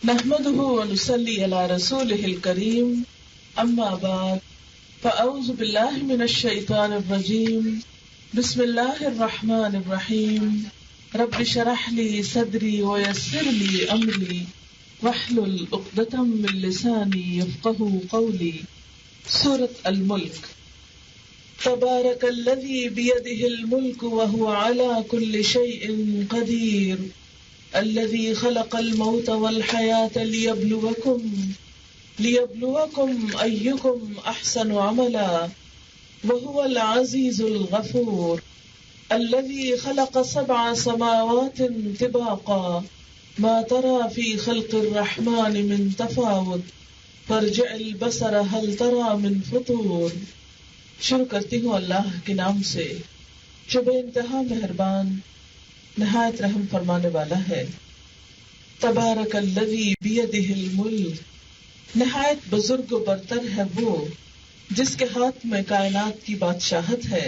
نحمده ونصلي على رسوله الكريم أما بعد فأعوذ بالله من الشيطان الرجيم بسم الله الرحمن الرحيم رب اشرح لي صدري ويسر لي أمري واحلل عقدة من لساني يفقهوا قولي. سورة الملك. تبارك الذي بيده الملك وهو على كل شيء قدير الذي خلق الموت والحياة ليبلوكم أيكم أحسن عملا وهو العزيز الغفور. الذي خلق 7 سماوات طباقا ما ترى في خلق الرحمن من تفاوت فارجع البصر هل ترى من فطور. شروع کرتی ہوں اللہ کے نام سے جو بے انتہا مہربان نہایت رحم فرمانے والا ہے. تبارک الذی بیدہ الملک، نہایت بزرگ و برتر ہے وہ جس کے ہاتھ میں کائنات کی بادشاہت ہے.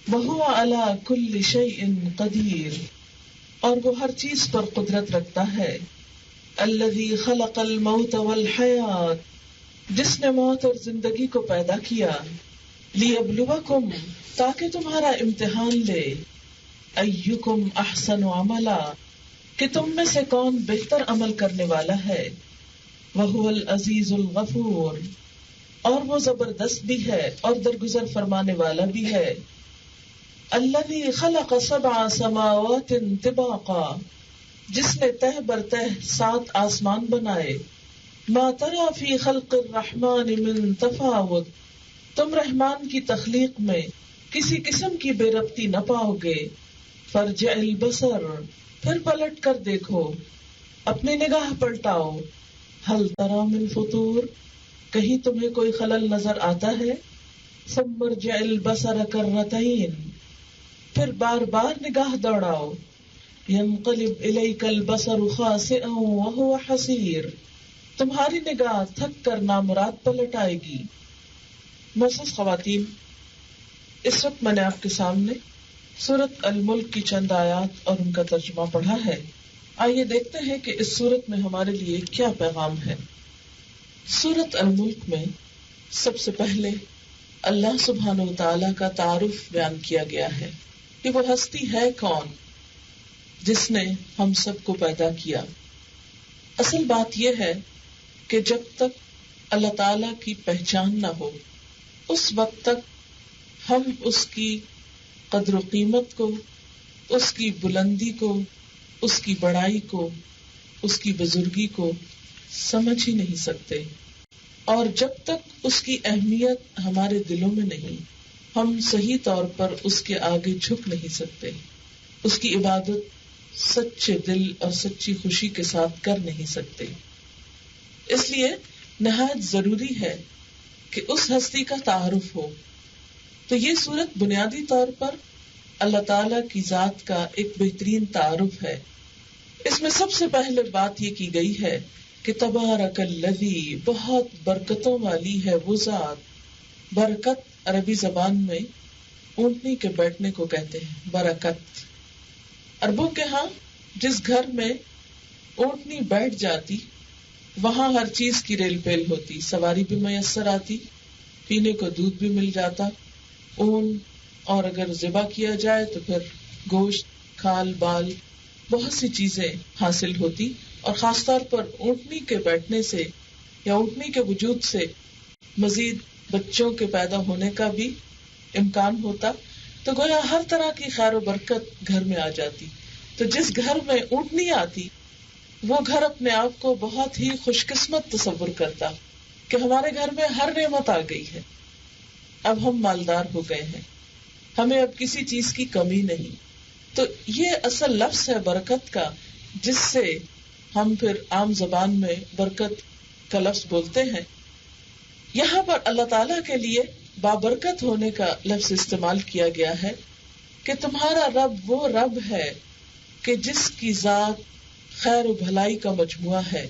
وہو علی کل شیء قدیر، اور وہ ہر چیز پر قدرت رکھتا ہے. الذی خلق الموت والحیات، جس نے موت اور زندگی کو پیدا کیا. لیبلوکم، تاکہ تمہارا امتحان لے. ایکم احسن عملا، کہ تم میں سے کون بہتر عمل کرنے والا ہے. وہو العزیز الغفور، اور وہ زبردست بھی ہے اور درگزر فرمانے والا بھی ہے. الذی خلق 7 سماوات طباقا، جس نے تہ بر تہ 7 آسمان بنائے. ما تری فی خلق الرحمن من تفاوت، تم رحمان کی تخلیق میں کسی قسم کی بے ربطی نہ پاؤ گے. فرجع البصر، پھر پلٹ کر دیکھو، اپنی نگاہ پلٹاؤ. هل تری من فطور، کہیں تمہیں کوئی خلل نظر آتا ہے. ثم ارجع البصر کرتین، پھر بار بار نگاہ دوڑاؤ. ينقلب الیک البصر خاسئا وهو حسیر، تمہاری نگاہ تھک کر نامراد پلٹ آئے گی. معزز خواتین، اس وقت میں نے آپ کے سامنے سورۃ الملک کی چند آیات اور ان کا ترجمہ پڑھا ہے. آئیے دیکھتے ہیں کہ اس سورت میں ہمارے لیے کیا پیغام ہے. سورۃ الملک میں سب سے پہلے اللہ سبحانہ و تعالی کا تعارف بیان کیا گیا ہے کہ وہ ہستی ہے کون جس نے ہم سب کو پیدا کیا. اصل بات یہ ہے کہ جب تک اللہ تعالی کی پہچان نہ ہو اس وقت تک ہم اس کی قدر و قیمت کو، اس کی بلندی کو، اس کی بڑائی کو، اس کی بزرگی کو سمجھ ہی نہیں سکتے. اور جب تک اس کی اہمیت ہمارے دلوں میں نہیں، ہم صحیح طور پر اس کے آگے جھک نہیں سکتے، اس کی عبادت سچے دل اور سچی خوشی کے ساتھ کر نہیں سکتے. اس لیے نہایت ضروری ہے کہ اس ہستی کا تعارف ہو. تو یہ صورت بنیادی طور پر اللہ تعالی کی ذات کا ایک بہترین تعارف ہے. اس میں سب سے پہلے بات یہ کی گئی ہے کہ تبارک الذی، بہت برکتوں والی ہے وہ ذات. برکت عربی زبان میں اونٹنی کے بیٹھنے کو کہتے ہیں، برکت. عربوں کے ہاں جس گھر میں اونٹنی بیٹھ جاتی وہاں ہر چیز کی ریل پیل ہوتی، سواری بھی میسر آتی، پینے کو دودھ بھی مل جاتا، اون، اور اگر ذبح کیا جائے تو پھر گوشت، کھال بال، بہت سی چیزیں حاصل ہوتی. اور خاص طور پر اونٹنی کے بیٹھنے سے یا اونٹنی کے وجود سے مزید بچوں کے پیدا ہونے کا بھی امکان ہوتا. تو گویا ہر طرح کی خیر و برکت گھر میں آ جاتی. تو جس گھر میں اونٹنی آتی وہ گھر اپنے آپ کو بہت ہی خوش قسمت تصور کرتا کہ ہمارے گھر میں ہر نعمت آ گئی ہے، اب ہم مالدار ہو گئے ہیں، ہمیں اب کسی چیز کی کمی نہیں. تو یہ اصل لفظ ہے برکت کا، جس سے ہم پھر عام زبان میں برکت کا لفظ بولتے ہیں. یہاں پر اللہ تعالیٰ کے لیے بابرکت ہونے کا لفظ استعمال کیا گیا ہے کہ تمہارا رب وہ رب ہے کہ جس کی ذات خیر و بھلائی کا مجموعہ ہے،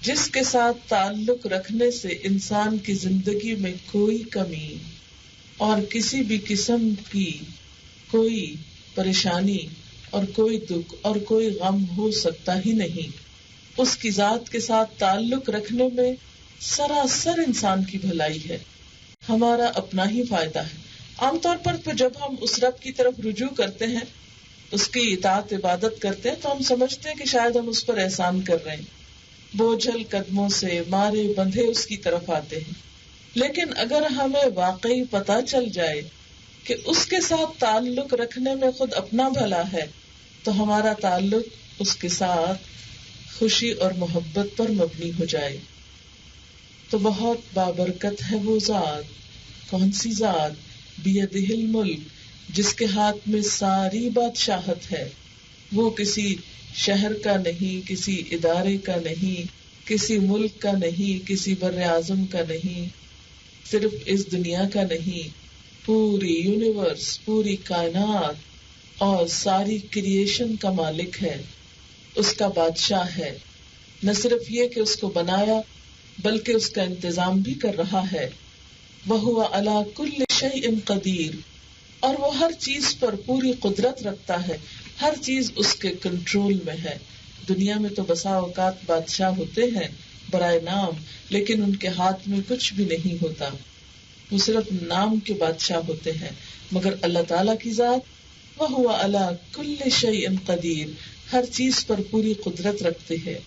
جس کے ساتھ تعلق رکھنے سے انسان کی زندگی میں کوئی کمی اور کسی بھی قسم کی کوئی پریشانی اور کوئی دکھ اور کوئی غم ہو سکتا ہی نہیں. اس کی ذات کے ساتھ تعلق رکھنے میں سراسر انسان کی بھلائی ہے، ہمارا اپنا ہی فائدہ ہے۔ عام طور پر جب ہم اس رب کی طرف رجوع کرتے ہیں، اس کی اطاعت عبادت کرتے ہیں، تو ہم سمجھتے ہیں کہ شاید ہم اس پر احسان کر رہے ہیں، بوجھل قدموں سے مارے بندھے اس کی طرف آتے ہیں۔ لیکن اگر ہمیں واقعی پتہ چل جائے کہ اس کے ساتھ تعلق رکھنے میں خود اپنا بھلا ہے، تو ہمارا تعلق اس کے ساتھ خوشی اور محبت پر مبنی ہو جائے۔ تو بہت بابرکت ہے وہ ذات، کون سی ذات؟ بیدہ الملک، جس کے ہاتھ میں ساری بادشاہت ہے۔ وہ کسی شہر کا نہیں، کسی ادارے کا نہیں، کسی ملک کا نہیں، کسی بر اعظم کا نہیں، صرف اس دنیا کا نہیں، پوری یونیورس، پوری کائنات اور ساری کریشن کا مالک ہے، اس کا بادشاہ ہے۔ نہ صرف یہ کہ اس کو بنایا بلکہ اس کا انتظام بھی کر رہا ہے۔ وَهُوَ عَلَى كُلِّ شَيْءٍ قَدِيرٌ، اور وہ ہر چیز پر پوری قدرت رکھتا ہے، ہر چیز اس کے کنٹرول میں ہے۔ دنیا میں تو بسا اوقات بادشاہ ہوتے ہیں برائے نام، لیکن ان کے ہاتھ میں کچھ بھی نہیں ہوتا، وہ صرف نام کے بادشاہ ہوتے ہیں۔ مگر اللہ تعالیٰ کی ذات وَهُوَ عَلَى كُلِّ شَيْءٍ قَدِيرٌ، ہر چیز پر پوری قدرت رکھتے ہیں۔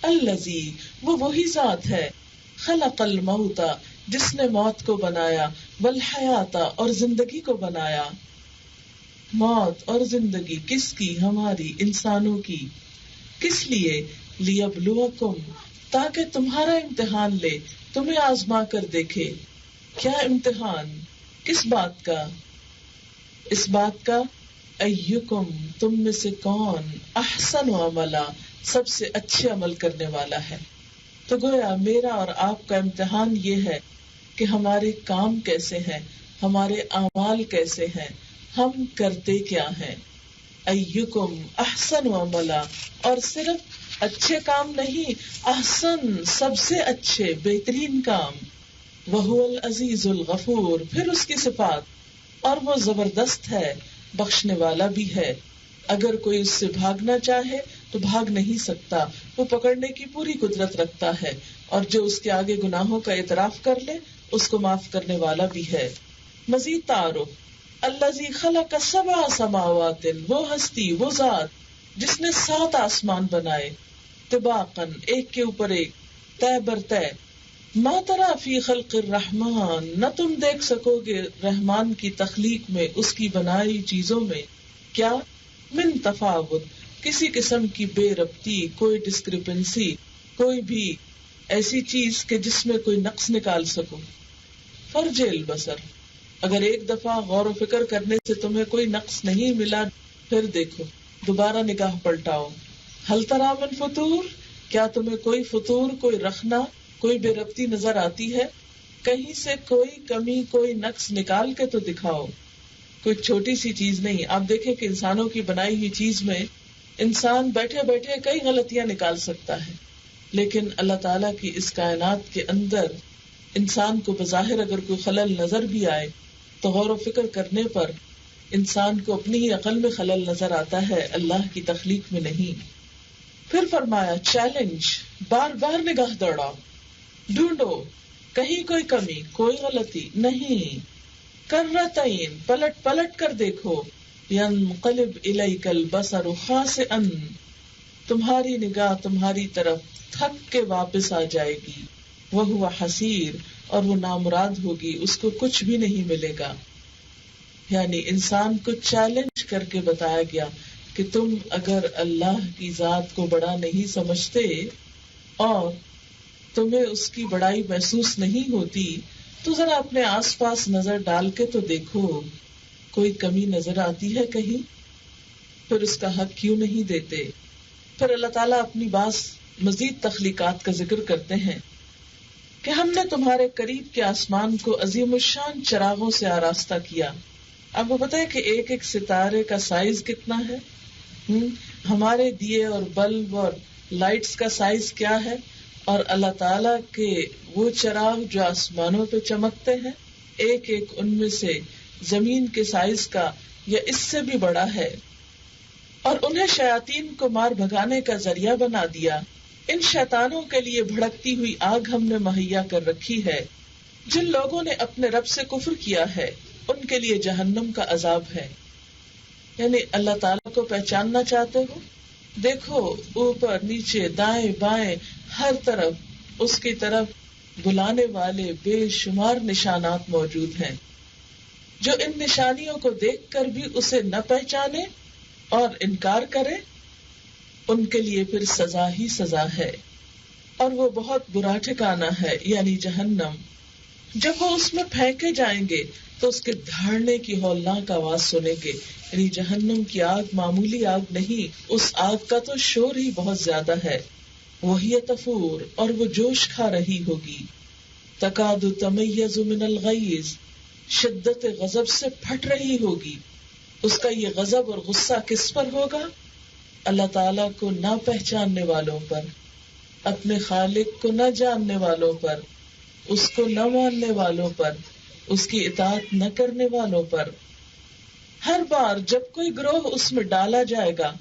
الذی، وہ وہی ذات ہے، خلق الموت، جس نے موت کو بنایا، والحیات، اور زندگی کو بنایا۔ موت اور زندگی کس کی؟ ہماری، انسانوں کی۔ کس لیے؟ لیبلوکم، تاکہ تمہارا امتحان لے، تمہیں آزما کر دیکھے۔ کیا امتحان؟ کس بات کا؟ اس بات کا ایکم، تم میں سے کون احسن عملا، سب سے اچھے عمل کرنے والا ہے۔ تو گویا میرا اور آپ کا امتحان یہ ہے کہ ہمارے کام کیسے ہیں، ہمارے اعمال کیسے ہیں، ہم کرتے کیا ہیں۔ ایکم احسن عملا، اور صرف اچھے کام نہیں، احسن، سب سے اچھے، بہترین کام۔ وہو العزیز الغفور، پھر اس کی صفات، اور وہ زبردست ہے، بخشنے والا بھی ہے۔ اگر کوئی اس سے بھاگنا چاہے تو بھاگ نہیں سکتا، وہ پکڑنے کی پوری قدرت رکھتا ہے، اور جو اس کے آگے گناہوں کا اعتراف کر لے اس کو معاف کرنے والا بھی ہے۔ مزید تعارف، الذی خلق 7 سماوات، وہ ہستی، وہ ذات جس نے 7 آسمان بنائے، طباقاً، ایک کے اوپر ایک، طے بر طے۔ ما تری فی خلق الرحمن، نہ تم دیکھ سکو گے رحمان کی تخلیق میں، اس کی بنائی چیزوں میں، کیا؟ من تفاوت، کسی قسم کی بے ربطی، کوئی ڈسکرپنسی، کوئی بھی ایسی چیز کہ جس میں کوئی نقص نکال سکو۔ فرج البصر، اگر ایک دفعہ غور و فکر کرنے سے تمہیں کوئی نقص نہیں ملا، پھر دیکھو، دوبارہ نگاہ پلٹاؤ۔ ہل تری من فطور، کیا تمہیں کوئی فطور، کوئی رخنا، کوئی بے ربطی نظر آتی ہے؟ کہیں سے کوئی کمی، کوئی نقص نکال کے تو دکھاؤ۔ کوئی چھوٹی سی چیز نہیں۔ آپ دیکھیں کہ انسانوں کی بنائی ہوئی چیز میں انسان بیٹھے بیٹھے کئی غلطیاں نکال سکتا ہے، لیکن اللہ تعالیٰ کی اس کائنات کے اندر انسان کو بظاہر اگر کوئی خلل نظر بھی آئے تو غور و فکر کرنے پر انسان کو اپنی ہی عقل میں خلل نظر آتا ہے، اللہ کی تخلیق میں نہیں۔ پھر فرمایا چیلنج، بار بار نگاہ دوڑاؤ، ڈھونڈو، کہیں کوئی کمی، کوئی غلطی نہیں۔ کرتین، پلٹ پلٹ کر دیکھو۔ ینقلب الیک البصر خاسئا، تمہاری نگاہ تمہاری طرف تھک کے واپس آ جائے گی۔ وہو حسیر، اور وہ نامراد ہوگی، اس کو کچھ بھی نہیں ملے گا۔ یعنی انسان کو چیلنج کر کے بتایا گیا کہ تم اگر اللہ کی ذات کو بڑا نہیں سمجھتے اور تمہیں اس کی بڑائی محسوس نہیں ہوتی تو ذرا اپنے آس پاس نظر ڈال کے تو دیکھو، کوئی کمی نظر آتی ہے کہیں؟ پھر اس کا حق کیوں نہیں دیتے؟ پھر اللہ تعالیٰ اپنی بعض مزید تخلیقات کا ذکر کرتے ہیں کہ ہم نے تمہارے قریب کے آسمان کو عظیم الشان چراغوں سے آراستہ کیا۔ آپ کو پتا ہے کہ ایک ایک ستارے کا سائز کتنا ہے؟ ہمارے دیے اور بلب اور لائٹس کا سائز کیا ہے؟ اور اللہ تعالیٰ کے وہ چراغ جو آسمانوں پہ چمکتے ہیں، ایک ایک ان میں سے زمین کے سائز کا یا اس سے بھی بڑا ہے، اور انہیں شیاطین کو مار بھگانے کا ذریعہ بنا دیا۔ ان شیطانوں کے لیے بھڑکتی ہوئی آگ ہم نے مہیا کر رکھی ہے، جن لوگوں نے اپنے رب سے کفر کیا ہے ان کے لیے جہنم کا عذاب ہے. یعنی اللہ تعالیٰ کو پہچاننا چاہتے ہو، دیکھو اوپر نیچے دائیں بائیں ہر طرف اس کی طرف بلانے والے بے شمار نشانات موجود ہیں. جو ان نشانیوں کو دیکھ کر بھی اسے نہ پہچانے اور انکار کرے، ان کے لیے پھر سزا ہی سزا ہے، اور وہ بہت برا ٹھکانہ ہے، یعنی جہنم. جب وہ اس میں پھینکے جائیں گے تو اس کے دھاڑنے کی ہولناک آواز سنیں گے. یعنی جہنم کی آگ معمولی آگ نہیں، اس آگ کا تو شور ہی بہت زیادہ ہے. وہی تفور، اور وہ جوش کھا رہی ہوگی. تکاد تمیز من الغیظ، شدت غضب سے پھٹ رہی ہوگی. اس کا یہ غضب اور غصہ کس پر ہوگا؟ اللہ تعالیٰ کو نہ پہچاننے والوں پر، اپنے خالق کو نہ جاننے والوں پر، اس کو نہ ماننے والوں پر، اس کی اطاعت نہ کرنے والوں پر. ہر بار جب کوئی گروہ اس میں ڈالا جائے گا،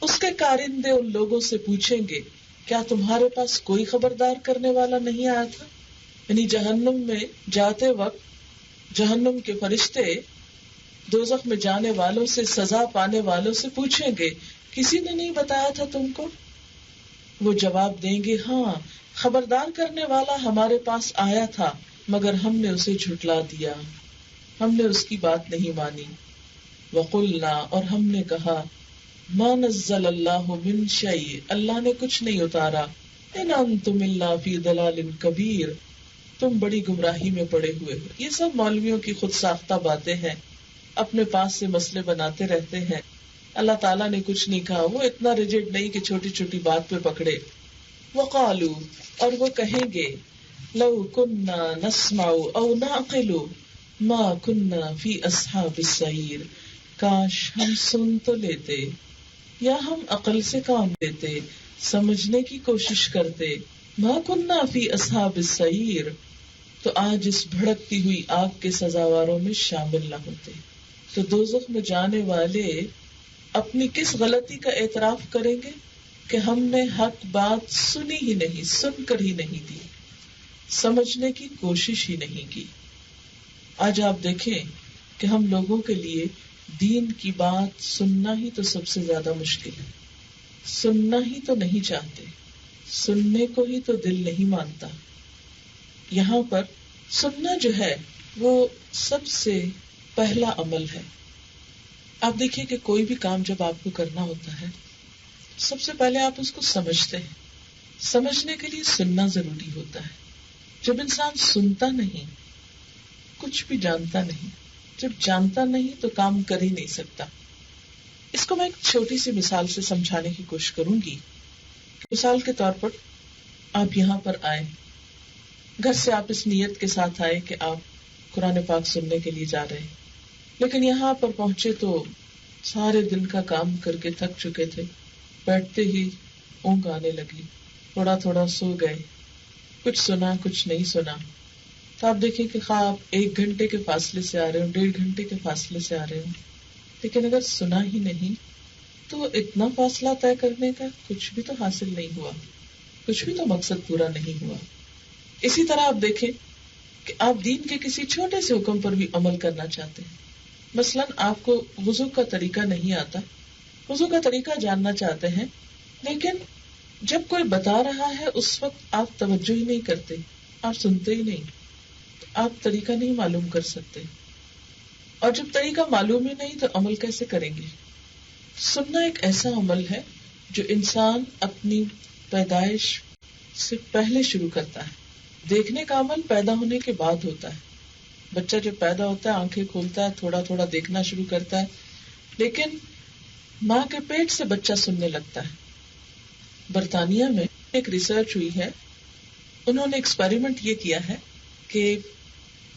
اس کے کارندے ان لوگوں سے پوچھیں گے کیا تمہارے پاس کوئی خبردار کرنے والا نہیں آیا تھا؟ یعنی جہنم میں جاتے وقت جہنم کے فرشتے دوزخ میں جانے والوں سے، سزا پانے والوں سے پوچھیں گے کسی نے نہیں بتایا تھا تم کو؟ وہ جواب دیں گے ہاں، خبردار کرنے والا ہمارے پاس آیا تھا مگر ہم نے اسے جھٹلا دیا، ہم نے اس کی بات نہیں مانی. وقلنا، اور ہم نے کہا ما نزل اللہ من شیء، اللہ نے کچھ نہیں اتارا. ان انتم الا فی ضلال کبیر، تم بڑی گمراہی میں پڑے ہوئے ہو. یہ سب مولویوں کی خود ساختہ باتیں ہیں، اپنے پاس سے مسئلے بناتے رہتے ہیں. اللہ تعالیٰ نے کچھ نہیں کہا. وہ اتنا ریجڈ نہیں کہ چھوٹی چھوٹی بات پہ پکڑے. وقالو، اور وہ کہیں گے لو کننا نسمع او نعقل ما کننا فی اصحاب السعیر، کاش ہم سن تو لیتے یا ہم عقل سے کام لیتے، سمجھنے کی کوشش کرتے. ما کننا فی اصحاب السعیر، تو آج اس بھڑکتی ہوئی آگ کے سزاواروں میں شامل نہ ہوتے. تو دوزخ میں جانے والے اپنی کس غلطی کا اعتراف کریں گے کہ ہم نے حق بات سنی ہی نہیں، سن کر ہی نہیں دی، سمجھنے کی کوشش ہی نہیں کی. آج آپ دیکھیں کہ ہم لوگوں کے لیے دین کی بات سننا ہی تو سب سے زیادہ مشکل ہے. سننا ہی تو نہیں چاہتے، سننے کو ہی تو دل نہیں مانتا. یہاں پر سننا جو ہے وہ سب سے پہلا عمل ہے. آپ دیکھیے کہ کوئی بھی کام جب آپ کو کرنا ہوتا ہے، سب سے پہلے آپ اس کو سمجھتے ہیں. سمجھنے کے لیے سننا ضروری ہوتا ہے. جب انسان سنتا نہیں، کچھ بھی جانتا نہیں، جب جانتا نہیں تو کام کر ہی نہیں سکتا. اس کو میں ایک چھوٹی سی مثال سے سمجھانے کی کوشش کروں گی. مثال کے طور پر آپ یہاں پر آئے، گھر سے آپ اس نیت کے ساتھ آئے کہ آپ قرآن پاک سننے کے لیے جا رہے ہیں، لیکن یہاں پر پہنچے تو سارے دن کا کام کر کے تھک چکے تھے. بیٹھتے ہی اونگ آنے لگی، تھوڑا تھوڑا سو گئے، کچھ سنا کچھ نہیں سنا. تو آپ دیکھیں کہ خواہ آپ 1 گھنٹے کے فاصلے سے آ رہے ہوں، 1.5 گھنٹے کے فاصلے سے آ رہے ہوں، لیکن اگر سنا ہی نہیں تو اتنا فاصلہ طے کرنے کا کچھ بھی تو حاصل نہیں ہوا، کچھ بھی تو مقصد پورا نہیں ہوا. اسی طرح آپ دیکھیں کہ آپ دین کے کسی چھوٹے سے حکم پر بھی عمل کرنا چاہتے ہیں. مثلاً آپ کو وضو کا طریقہ نہیں آتا، وضو کا طریقہ جاننا چاہتے ہیں، لیکن جب کوئی بتا رہا ہے اس وقت آپ توجہ ہی نہیں کرتے، آپ سنتے ہی نہیں، آپ طریقہ نہیں معلوم کر سکتے. اور جب طریقہ معلوم ہی نہیں تو عمل کیسے کریں گے؟ سننا ایک ایسا عمل ہے جو انسان اپنی پیدائش سے پہلے شروع کرتا ہے. دیکھنے کا عمل پیدا ہونے کے بعد ہوتا ہے. بچہ جب پیدا ہوتا ہے آنکھیں کھولتا ہے، تھوڑا تھوڑا دیکھنا شروع کرتا ہے، لیکن ماں کے پیٹ سے بچہ سننے لگتا ہے. برطانیہ میں ایک ریسرچ ہوئی ہے، انہوں نے ایکسپیریمنٹ یہ کیا ہے کہ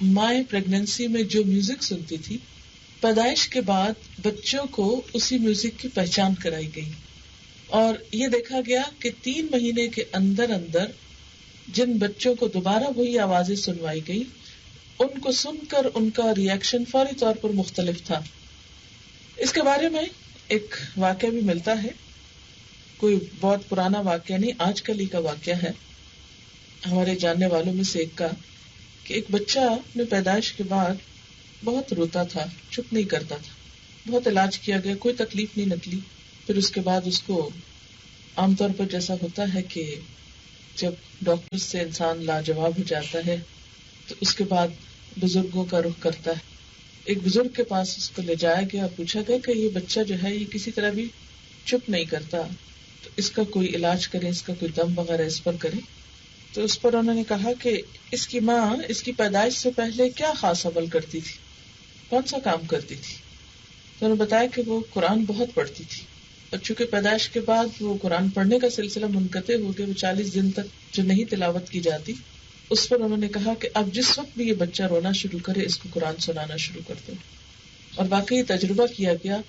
مائیں پریگننسی میں جو میوزک سنتی تھی، پیدائش کے بعد بچوں کو اسی میوزک کی پہچان کرائی گئی، اور یہ دیکھا گیا کہ 3 مہینے کے اندر اندر جن بچوں کو دوبارہ وہی آوازیں سنوائی گئی، ان کو سن کر ان کا ریئیکشن فوری طور پر مختلف تھا. اس کے بارے میں ایک واقعہ بھی ملتا ہے کوئی بہت پرانا واقعہ نہیں، آج کل ہی کا واقعہ ہے ہمارے جاننے والوں میں سے ایک کا، کہ ایک بچہ اپنے پیدائش کے بعد بہت روتا تھا، چپ نہیں کرتا تھا، بہت علاج کیا گیا، کوئی تکلیف نہیں نکلی. پھر اس کے بعد اس کو عام طور پر جیسا ہوتا ہے کہ جب ڈاکٹر سے انسان لاجواب ہو جاتا ہے تو اس کے بعد بزرگوں کا رخ کرتا ہے. ایک بزرگ کے پاس اس کو لے جایا گیا اور پوچھا گیا کہ یہ بچہ جو ہے یہ کسی طرح بھی چپ نہیں کرتا، تو اس کا کوئی علاج کریں، اس کا کوئی دم وغیرہ اس پر کریں. تو اس پر انہوں نے کہا کہ اس کی ماں اس کی پیدائش سے پہلے کیا خاص عمل کرتی تھی، کون سا کام کرتی تھی. تو انہوں نے بتایا کہ وہ قرآن بہت پڑھتی تھی، اور چونکہ پیدائش کے بعد وہ قرآن پڑھنے کا سلسلہ منقطع ہو گیا، وہ 40 دن تک جو نہیں تلاوت کی جاتی. اس پر انہوں نے کہا کہ اب جس وقت بھی یہ بچہ رونا شروع کرے اس کو قرآن سنانا شروع کر دو. اور واقعی تجربہ کیا گیا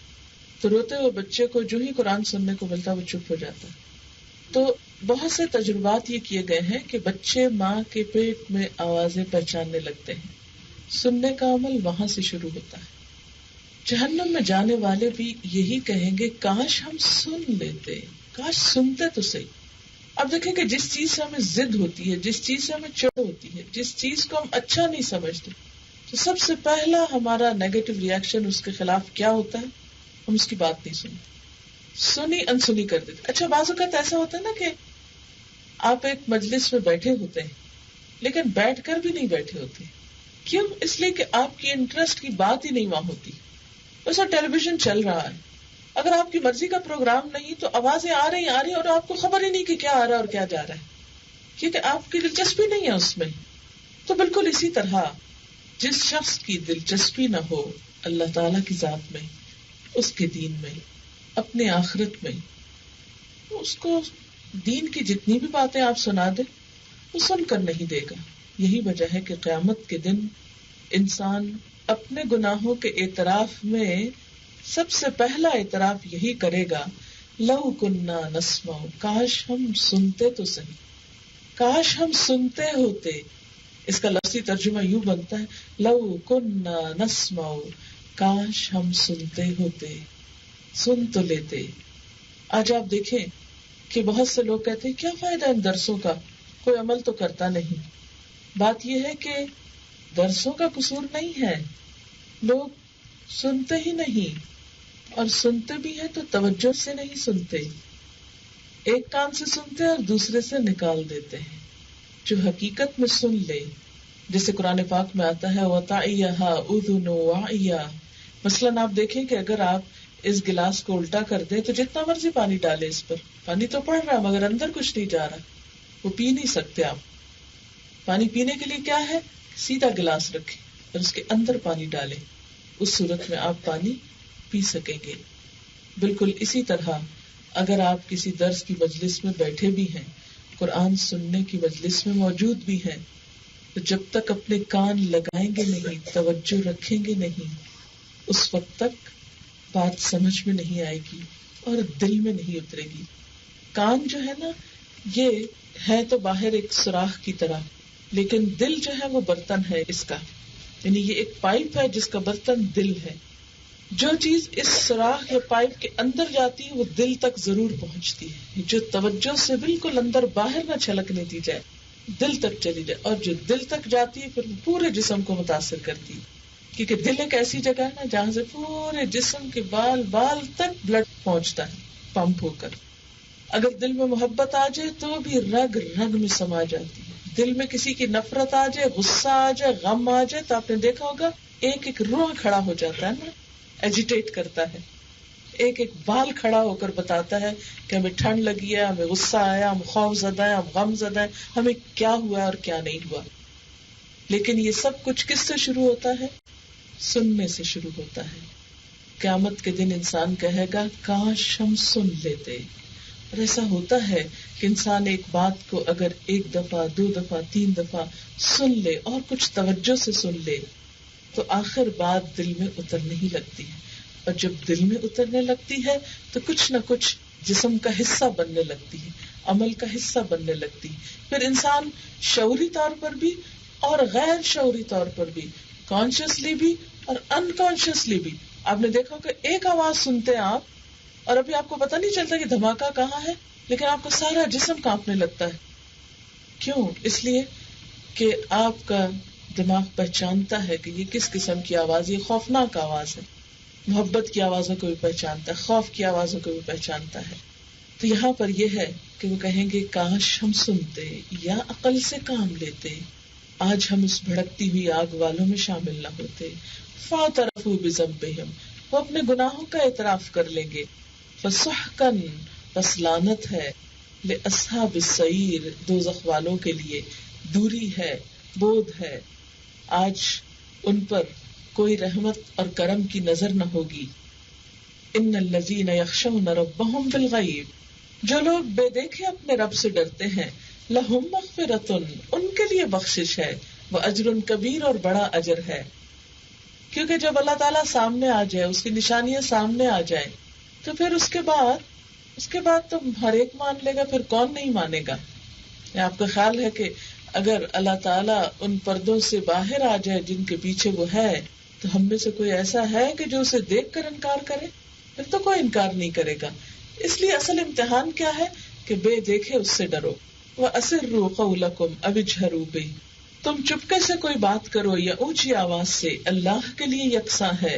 تو روتے ہوئے بچے کو جو ہی قرآن سننے کو ملتا وہ چپ ہو جاتا. تو بہت سے تجربات یہ کیے گئے ہیں کہ بچے ماں کے پیٹ میں آوازیں پہچاننے لگتے ہیں، سننے کا عمل وہاں سے شروع ہوتا ہے. جہنم میں جانے والے بھی یہی کہیں گے کاش ہم سن لیتے، کاش سنتے تو صحیح. اب دیکھیں کہ جس چیز سے ہمیں ضد ہوتی ہے، جس چیز سے ہمیں چڑ ہوتی ہے، جس چیز کو ہم اچھا نہیں سمجھتے، تو سب سے پہلا ہمارا نیگیٹو ریئیکشن اس کے خلاف کیا ہوتا ہے؟ ہم اس کی بات نہیں سنتے، سنی انسنی کر دیتے. اچھا بعض اوقات ایسا ہوتا ہے نا کہ آپ ایک مجلس میں بیٹھے ہوتے ہیں لیکن بیٹھ کر بھی نہیں بیٹھے ہوتے. کیوں؟ اس لیے کہ آپ کی انٹرسٹ کی بات ہی نہیں وہاں ہوتی. ویسا ٹیلی ویژن چل رہا ہے، اگر آپ کی مرضی کا پروگرام نہیں تو آوازیں آ رہی اور آپ کو خبر ہی نہیں کہ کیا آ رہا ہے اور کیا جا رہا ہے، کیونکہ آپ کی دلچسپی نہیں ہے اس میں. تو بالکل اسی طرح جس شخص کی دلچسپی نہ ہو اللہ تعالی کی ذات میں، اس کے دین میں، اپنے آخرت میں، اس کو دین کی جتنی بھی باتیں آپ سنا دیں وہ سن کر نہیں دے گا. یہی وجہ ہے کہ قیامت کے دن انسان اپنے گناہوں کے اعتراف میں سب سے پہلا اعتراف یہی کرے گا، لو کننا نسمع، کاش ہم سنتے تو صحیح، کاش ہم سنتے ہوتے. اس کا لفظی ترجمہ یوں بنتا ہے، لو کننا نسمع، کاش ہم سنتے ہوتے، سن تو لیتے. آج آپ دیکھیں کہ بہت سے لوگ کہتے ہیں کیا فائدہ ان درسوں کا، کوئی عمل تو کرتا نہیں. بات یہ ہے کہ درسوں کا قصور نہیں ہے، لوگ سنتے ہی نہیں، اور سنتے بھی ہیں تو توجہ سے نہیں سنتے، ایک کان سے سنتے اور دوسرے سے نکال دیتے ہیں. جو حقیقت میں سن لے، جیسے قرآن پاک میں آتا ہے وَتَعِيَهَا أُذُنُ وَعِيَا. مثلاً آپ دیکھیں کہ اگر آپ اس گلاس کو الٹا کر دیں تو جتنا مرضی پانی ڈالے اس پر، پانی تو پڑ رہا مگر اندر کچھ نہیں جا رہا، وہ پی نہیں سکتے آپ. پانی پینے کے لیے کیا ہے؟ سیدھا گلاس رکھیں اور اس کے اندر پانی ڈالیں، اس صورت میں آپ پانی پی سکیں گے. بالکل اسی طرح اگر آپ کسی درس کی مجلس میں بیٹھے بھی ہیں، قرآن سننے کی مجلس میں موجود بھی ہیں، تو جب تک اپنے کان لگائیں گے نہیں، توجہ رکھیں گے نہیں، اس وقت تک بات سمجھ میں نہیں آئے گی اور دل میں نہیں اترے گی. کان جو ہے نا یہ ہے تو باہر ایک سوراخ کی طرح، لیکن دل جو ہے وہ برتن ہے اس کا، یعنی یہ ایک پائپ ہے جس کا برتن دل ہے. جو چیز اس سوراخ یا پائپ کے اندر جاتی ہے وہ دل تک ضرور پہنچتی ہے، جو توجہ سے بالکل اندر باہر نہ چھلکنے دی جائے، دل تک چلی جائے، اور جو دل تک جاتی ہے پھر پورے جسم کو متاثر کرتی ہے. کیونکہ دل ایک ایسی جگہ ہے نا جہاں سے پورے جسم کے بال تک بلڈ پہنچتا ہے پمپ ہو کر. اگر دل میں محبت آ جائے تو بھی رگ رگ میں سما جاتی ہے. دل میں کسی کی نفرت آ جائے، غصہ آ جائے، غم آ جائے تو آپ نے دیکھا ہوگا ایک ایک روح کھڑا ہو جاتا ہے نا، ایجیٹیٹ کرتا ہے، ایک ایک بال کھڑا ہو کر بتاتا ہے کہ ہمیں ٹھنڈ لگی ہے، ہمیں غصہ آیا، ہم خوف زدہ ہیں، ہم غم زدہ ہیں، ہمیں کیا ہوا اور کیا نہیں ہوا. لیکن یہ سب کچھ کس سے شروع ہوتا ہے؟ سننے سے شروع ہوتا ہے. قیامت کے دن انسان کہے گا کاش ہم سن لیتے. اور ایسا ہوتا ہے کہ انسان ایک بات کو اگر ایک دفعہ، 2 دفعہ، 3 دفعہ سن لے اور کچھ توجہ سے سن لے تو آخر بات دل میں اترنے ہی لگتی ہے. اور جب دل میں اترنے لگتی ہے تو کچھ نہ کچھ جسم کا حصہ بننے لگتی ہے، عمل کا حصہ بننے لگتی ہے. پھر انسان شعوری طور پر بھی اور غیر شعوری طور پر بھی، کانشیسلی بھی اور انکانشیسلی بھی، آپ نے دیکھا کہ ایک آواز سنتے ہیں آپ اور ابھی آپ کو پتہ نہیں چلتا کہ دھماکہ کہاں ہے، لیکن آپ کا سارا جسم کانپنے لگتا ہے. کیوں؟ اس لیے کہ آپ کا دماغ پہچانتا ہے کہ یہ کس قسم کی آواز، یہ خوفناک آواز ہے. محبت کی آوازوں کو بھی پہچانتا ہے، خوف کی آوازوں کو بھی پہچانتا ہے. تو یہاں پر یہ ہے کہ وہ کہیں گے کاش ہم سنتے یا عقل سے کام لیتے، آج ہم اس بھڑکتی ہوئی آگ والوں میں شامل نہ ہوتے. فاعترفوا بذنبہم، وہ اپنے گناہوں کا اعتراف کر لیں گے. فسحقاً، پس لعنت ہے، لأصحاب السعیر، دوزخ والوں کے لیے. دوری ہے، بودھ ہے، آج ان پر کوئی رحمت اور کرم کی نظر نہ ہوگی. ان الذین یخشون ربہم بالغیب، جو لوگ بے دیکھے اپنے رب سے ڈرتے ہیں، لہم مغفرۃ، ان کے لیے بخشش ہے، واجر کبیر، اور بڑا اجر ہے. کیونکہ جب اللہ تعالیٰ سامنے آ جائے، اس کی نشانیاں سامنے آ جائیں، تو پھر اس کے بعد تو ہر ایک مان لے گا، پھر کون نہیں مانے گا. آپ کا خیال ہے کہ اگر اللہ تعالیٰ ان پردوں سے باہر آ جائے جن کے پیچھے وہ ہے، تو ہم میں سے کوئی ایسا ہے کہ جو اسے دیکھ کر انکار کرے؟ پھر تو کوئی انکار نہیں کرے گا. اس لیے اصل امتحان کیا ہے کہ بے دیکھے اس سے ڈرو. وَأَسِرُّوا قَوْلَكُمْ أَوِ اجْهَرُوا بِهِ، تم چپکے سے کوئی بات کرو یا اونچی آواز سے، اللہ کے لیے یکساں ہے.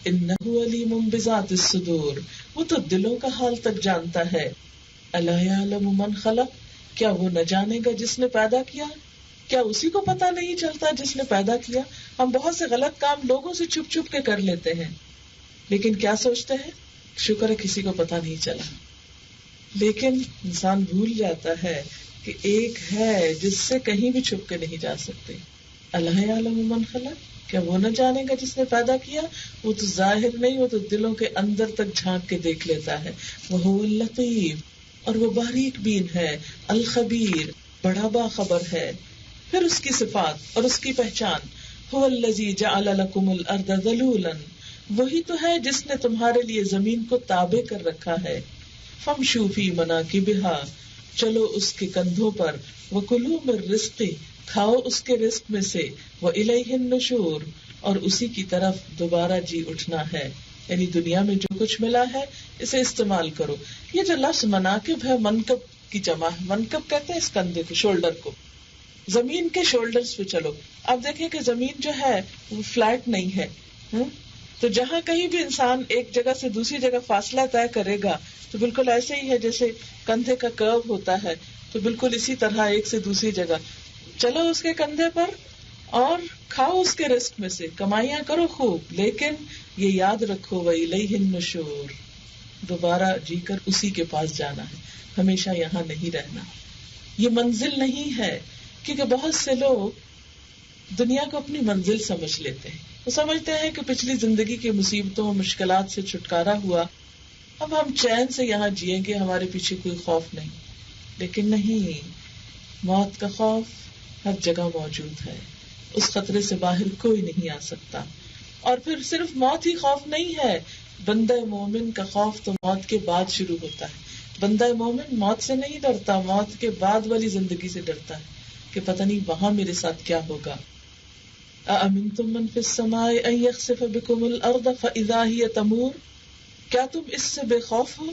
إِنَّهُ عَلِيمٌ بِذَاتِ الصُّدُورِ، وہ تو دلوں کا حال تک جانتا ہے. أَلَا يَعْلَمُ مَنْ خَلَقَ، کیا وہ نہ جانے گا جس نے پیدا کیا؟ کیا اسی کو پتا نہیں چلتا جس نے پیدا کیا؟ ہم بہت سے غلط کام لوگوں سے چھپ چھپ کے کر لیتے ہیں، لیکن کیا سوچتے ہیں؟ شکر ہے کسی کو پتا نہیں چلا. لیکن انسان بھول جاتا ہے کہ ایک ہے جس سے کہیں بھی چھپ کے نہیں جا سکتے. اللہ یعلم من خلق، کیا وہ نہ جانے گا جس نے پیدا کیا؟ وہ تو ظاہر نہیں، وہ تو دلوں کے اندر تک جھانک کے دیکھ لیتا ہے. وہ اللطیف، اور وہ باریک بین ہے. الخبیر، بڑا باخبر ہے. پھر اس کی صفات اور اس کی پہچان، هو الذی جعل لکم الارض ذلولا، وہی تو ہے جس نے تمہارے لیے زمین کو تابع کر رکھا ہے. فامشوا فی مناکبہا، چلو اس کے کندھوں پر. وکلوا من رزقہ، کھاؤ اس کے رزق میں سے. والیہ النشور، اور اسی کی طرف دوبارہ جی اٹھنا ہے. یعنی دنیا میں جو کچھ ملا ہے اسے استعمال کرو. یہ جو لفظ مناکب ہے، منکب کی جمع ہے. منکب کہتے ہیں اس کندھے کو، شولڈر کو. زمین کے شولڈرز پہ چلو. آپ دیکھیں کہ زمین جو ہے وہ فلیٹ نہیں ہے. تو جہاں کہیں بھی انسان ایک جگہ سے دوسری جگہ فاصلہ طے کرے گا تو بالکل ایسے ہی ہے جیسے کندھے کا کرو ہوتا ہے. تو بالکل اسی طرح ایک سے دوسری جگہ چلو اس کے کندھے پر اور کھاؤ اس کے رزق میں سے، کمائیاں کرو خوب، لیکن یہ یاد رکھو وَإِلَيْهِ النُّشُورُ، دوبارہ جی کر اسی کے پاس جانا ہے، ہمیشہ یہاں نہیں رہنا. یہ منزل نہیں ہے، کیونکہ بہت سے لوگ دنیا کو اپنی منزل سمجھ لیتے ہیں. وہ سمجھتے ہیں کہ پچھلی زندگی کی مصیبتوں اور مشکلات سے چھٹکارا ہوا، اب ہم چین سے یہاں جیئیں گے، ہمارے پیچھے کوئی خوف نہیں. لیکن نہیں، موت کا خوف ہر جگہ موجود ہے، اس خطرے سے باہر کوئی نہیں آ سکتا. اور پھر صرف موت ہی خوف نہیں ہے، بندہ مومن کا خوف تو موت کے بعد شروع ہوتا ہے. بندہ مومن موت سے نہیں ڈرتا، موت کے بعد والی زندگی سے ڈرتا ہے کہ پتہ نہیں وہاں میرے ساتھ کیا ہوگا. أَأَمِنْتُم مَّن فِي السَّمَاءِ أَن يَخْسِفَ بِكُمُ الْأَرْضَ فَإِذَا هِيَ تَمُورُ، کیا تم اس سے بے خوف ہو